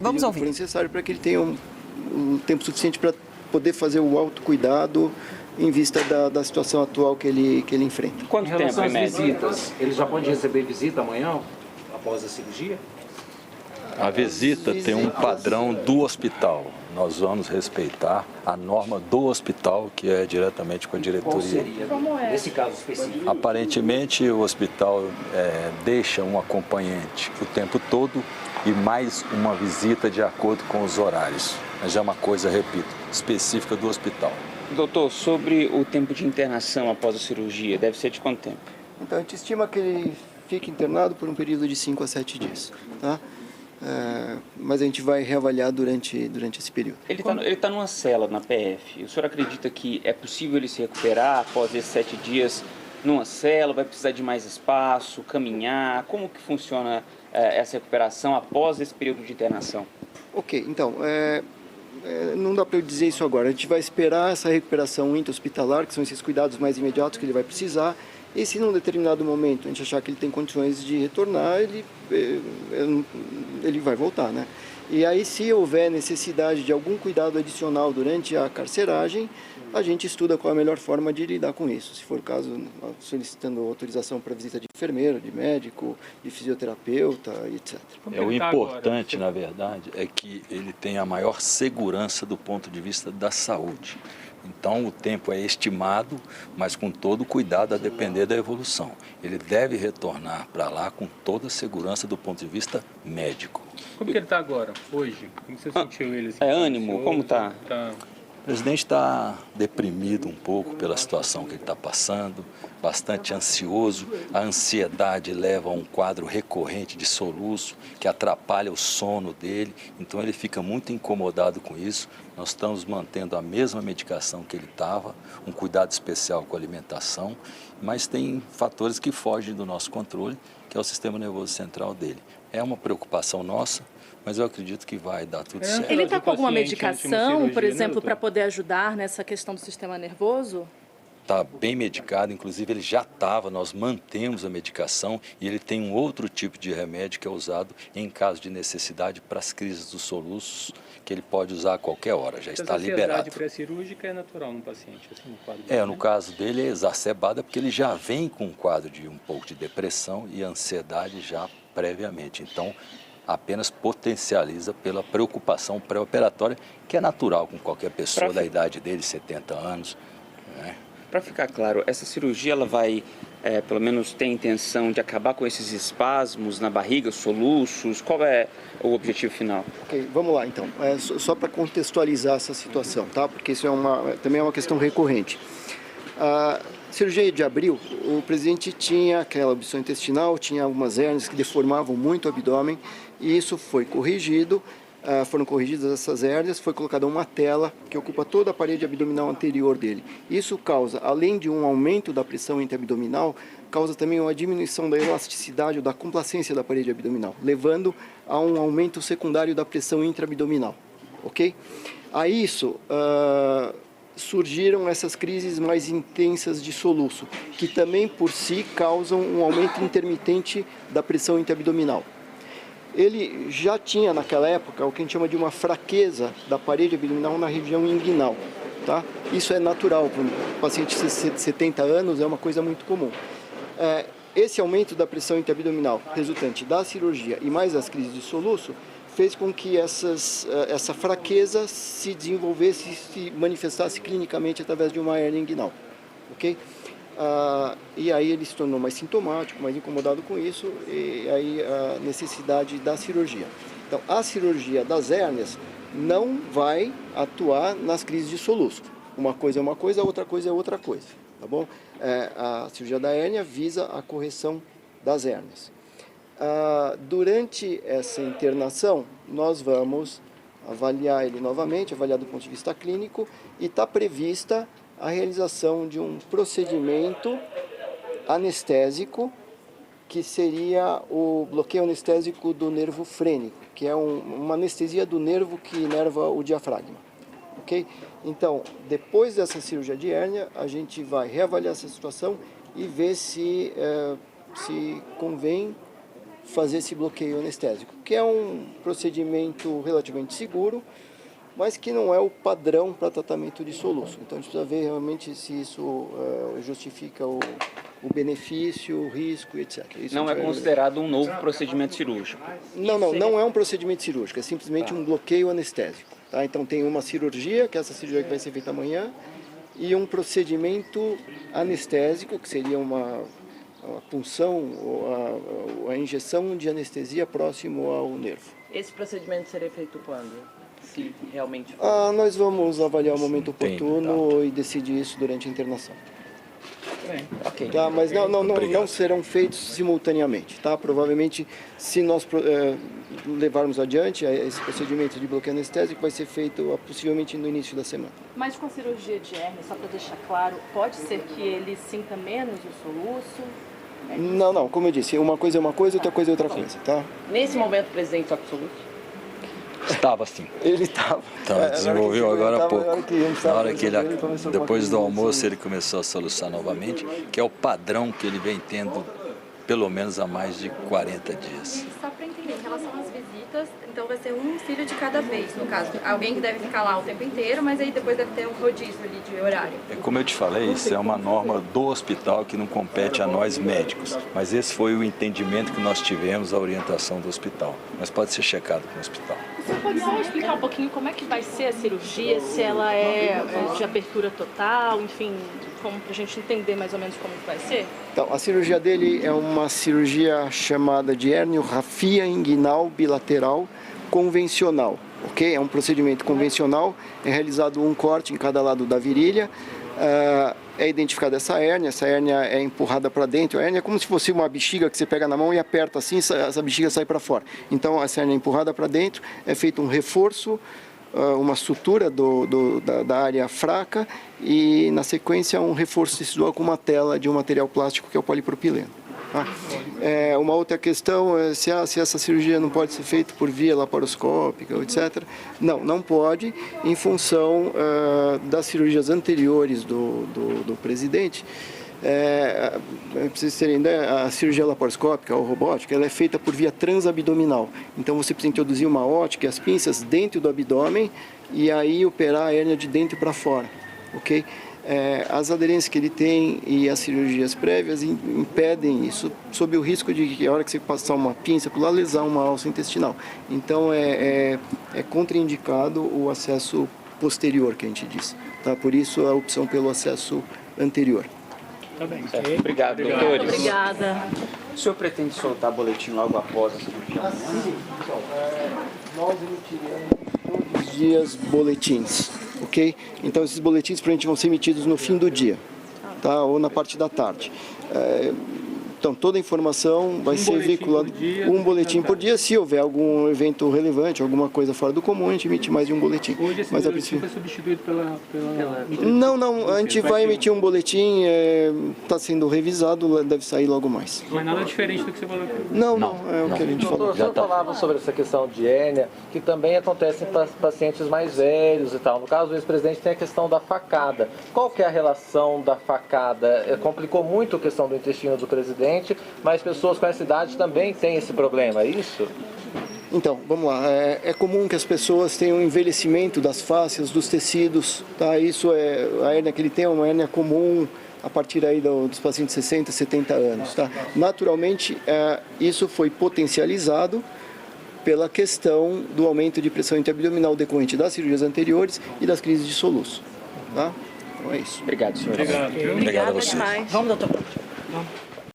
Vamos ouvir. For necessário para que ele tenha um tempo suficiente para poder fazer o autocuidado em vista da situação atual que ele enfrenta. Quanto Em tempo, relação em às média? visitas, ele já pode receber visita amanhã, após a cirurgia? A visita tem um padrão do hospital. Nós vamos respeitar a norma do hospital, que é diretamente com a diretoria. Qual seria, nesse caso específico? Aparentemente, o hospital deixa um acompanhante o tempo todo e mais uma visita de acordo com os horários. Mas é uma coisa, repito, específica do hospital. Doutor, sobre o tempo de internação após a cirurgia, deve ser de quanto tempo? Então, a gente estima que ele fique internado por um período de 5 a 7 dias, tá? Mas a gente vai reavaliar durante esse período. Ele tá numa cela na PF. O senhor acredita que é possível ele se recuperar após esses 7 dias numa cela? Vai precisar de mais espaço, caminhar? Como que funciona essa recuperação após esse período de internação? Ok, então, não dá para eu dizer isso agora. A gente vai esperar essa recuperação intra-hospitalar, que são esses cuidados mais imediatos que ele vai precisar. E se num determinado momento a gente achar que ele tem condições de retornar, ele vai voltar, né? E aí, se houver necessidade de algum cuidado adicional durante a carceragem, a gente estuda qual a melhor forma de lidar com isso. Se for o caso, solicitando autorização para visita de enfermeiro, de médico, de fisioterapeuta, etc. O importante, na verdade, é que ele tenha a maior segurança do ponto de vista da saúde. Então, o tempo é estimado, mas com todo cuidado a depender da evolução. Ele deve retornar para lá com toda a segurança do ponto de vista médico. Como que ele está agora, hoje? Como você sentiu ele? Assim, Ânimo? Como está? O presidente está deprimido um pouco pela situação que ele está passando, bastante ansioso. A ansiedade leva a um quadro recorrente de soluço que atrapalha o sono dele, então ele fica muito incomodado com isso. Nós estamos mantendo a mesma medicação que ele estava, um cuidado especial com a alimentação, mas tem fatores que fogem do nosso controle, que é o sistema nervoso central dele. É uma preocupação nossa, mas eu acredito que vai dar tudo certo. Ele está com alguma medicação, por exemplo, para poder ajudar nessa questão do sistema nervoso? Está bem medicado, inclusive ele já estava, nós mantemos a medicação e ele tem um outro tipo de remédio que é usado em caso de necessidade para as crises dos soluços, que ele pode usar a qualquer hora, já está liberado. A ansiedade pré-cirúrgica é natural no paciente? Assim, no quadro dele, no caso dele é exacerbada porque ele já vem com um quadro de um pouco de depressão e ansiedade já previamente, então apenas potencializa pela preocupação pré-operatória, que é natural com qualquer pessoa da idade dele, 70 anos, né? Para ficar claro, essa cirurgia ela vai, pelo menos, ter a intenção de acabar com esses espasmos na barriga, soluços? Qual é o objetivo final? Ok, vamos lá então. Só para contextualizar essa situação, tá? Porque isso também é uma questão recorrente. A cirurgia de abril, o presidente tinha aquela obstrução intestinal, tinha algumas hérnias que deformavam muito o abdômen e isso foi corrigido. Foram corrigidas essas hérnias, foi colocada uma tela que ocupa toda a parede abdominal anterior dele. Isso causa, além de um aumento da pressão intraabdominal, causa também uma diminuição da elasticidade ou da complacência da parede abdominal, levando a um aumento secundário da pressão intraabdominal, ok? A isso surgiram essas crises mais intensas de soluço, que também por si causam um aumento intermitente da pressão intraabdominal. Ele já tinha naquela época o que a gente chama de uma fraqueza da parede abdominal na região inguinal, tá? Isso é natural para um paciente de 70 anos, é uma coisa muito comum. Esse aumento da pressão intraabdominal resultante da cirurgia e mais as crises de soluço fez com que essa fraqueza se desenvolvesse e se manifestasse clinicamente através de uma hérnia inguinal, ok? E aí ele se tornou mais sintomático, mais incomodado com isso, e aí a necessidade da cirurgia. Então, a cirurgia das hérnias não vai atuar nas crises de soluço. Uma coisa é uma coisa, outra coisa é outra coisa, tá bom? A cirurgia da hérnia visa a correção das hérnias. Durante essa internação, nós vamos avaliar ele novamente, avaliar do ponto de vista clínico, e está prevista a realização de um procedimento anestésico, que seria o bloqueio anestésico do nervo frênico, que é uma anestesia do nervo que inerva o diafragma, ok? Então, depois dessa cirurgia de hérnia, a gente vai reavaliar essa situação e ver se convém fazer esse bloqueio anestésico, que é um procedimento relativamente seguro, mas que não é o padrão para tratamento de soluço. Então a gente precisa ver realmente se isso justifica o benefício, o risco, etc. Isso não é considerado um novo procedimento cirúrgico? Não é um procedimento cirúrgico, é simplesmente um bloqueio anestésico. Tá? Então tem uma cirurgia, que é essa cirurgia que vai ser feita amanhã, e um procedimento anestésico, que seria uma punção ou a injeção de anestesia próximo ao nervo. Esse procedimento seria feito quando? Se realmente for. Nós vamos avaliar o momento oportuno e decidir isso durante a internação. Ok. Tá, mas não serão feitos simultaneamente. Tá? Provavelmente, se nós levarmos adiante esse procedimento de bloqueio anestésico, vai ser feito possivelmente no início da semana. Mas com a cirurgia de hérnia, só para deixar claro, pode ser que ele sinta menos o soluço? Não, como eu disse, uma coisa é uma coisa, outra coisa é outra coisa, tá? Nesse momento, o presidente está com soluço? Estava assim. Ele estava. Então, desenvolveu agora há pouco. Na hora que ele, depois do almoço, ele começou a soluçar novamente, que é o padrão que ele vem tendo pelo menos há mais de 40 dias. Só para entender, em relação às visitas, então vai ser um filho de cada vez, no caso. Alguém que deve ficar lá o tempo inteiro, mas aí depois deve ter um rodízio ali de horário. Como eu te falei, isso é uma norma do hospital que não compete a nós médicos. Mas esse foi o entendimento que nós tivemos, a orientação do hospital. Mas pode ser checado com o hospital. Você pode só explicar um pouquinho como é que vai ser a cirurgia, se ela é de abertura total, enfim, para a gente entender mais ou menos como vai ser? Então, a cirurgia dele é uma cirurgia chamada de herniorrafia inguinal bilateral convencional, ok? É um procedimento convencional, é realizado um corte em cada lado da virilha, é identificada essa hérnia é empurrada para dentro. A hérnia é como se fosse uma bexiga que você pega na mão e aperta assim, essa bexiga sai para fora. Então, essa hérnia é empurrada para dentro, é feito um reforço, uma sutura da área fraca e, na sequência, um reforço tecidual com uma tela de um material plástico que é o polipropileno. Tá? Uma outra questão é se essa cirurgia não pode ser feita por via laparoscópica, etc. Não pode, em função das cirurgias anteriores do presidente. Para vocês terem ideia, a cirurgia laparoscópica ou robótica, ela é feita por via transabdominal. Então você precisa introduzir uma ótica e as pinças dentro do abdômen e aí operar a hérnia de dentro para fora, ok? As aderências que ele tem e as cirurgias prévias impedem isso, sob o risco de que a hora que você passar uma pinça por lá, lesar uma alça intestinal. Então é contraindicado o acesso posterior, que a gente diz. Tá? Por isso a opção pelo acesso anterior. Tá bem. Obrigado, doutores. Obrigada. O senhor pretende soltar boletim logo após a cirurgia? Sim. Então, nós emitiremos todos os dias boletins, ok? Então, esses boletins para a gente vão ser emitidos no fim do dia, tá? Ou na parte da tarde. Então, toda a informação vai ser veiculada, um boletim por dia. Se houver algum evento relevante, alguma coisa fora do comum, a gente emite mais de um boletim. Hoje esse boletim foi substituído pela... Não, a gente vai emitir um boletim, está sendo revisado, deve sair logo mais. Mas nada diferente do que você falou aqui. Não, é o que a gente falou. Doutor, o senhor falava sobre essa questão de hérnia, que também acontece em pacientes mais velhos e tal. No caso do ex-presidente tem a questão da facada. Qual que é a relação da facada? Complicou muito a questão do intestino do presidente, mas pessoas com essa idade também têm esse problema, é isso? Então, vamos lá. É comum que as pessoas tenham um envelhecimento das fáscias, dos tecidos, tá? Isso a hérnia que ele tem é uma hérnia comum a partir aí dos pacientes de 60, 70 anos, tá? Naturalmente, isso foi potencializado pela questão do aumento de pressão intraabdominal decorrente das cirurgias anteriores e das crises de soluço, tá? Então é isso. Obrigado, senhor. Obrigado. Obrigado a você. Demais. Vamos, doutor. Vamos.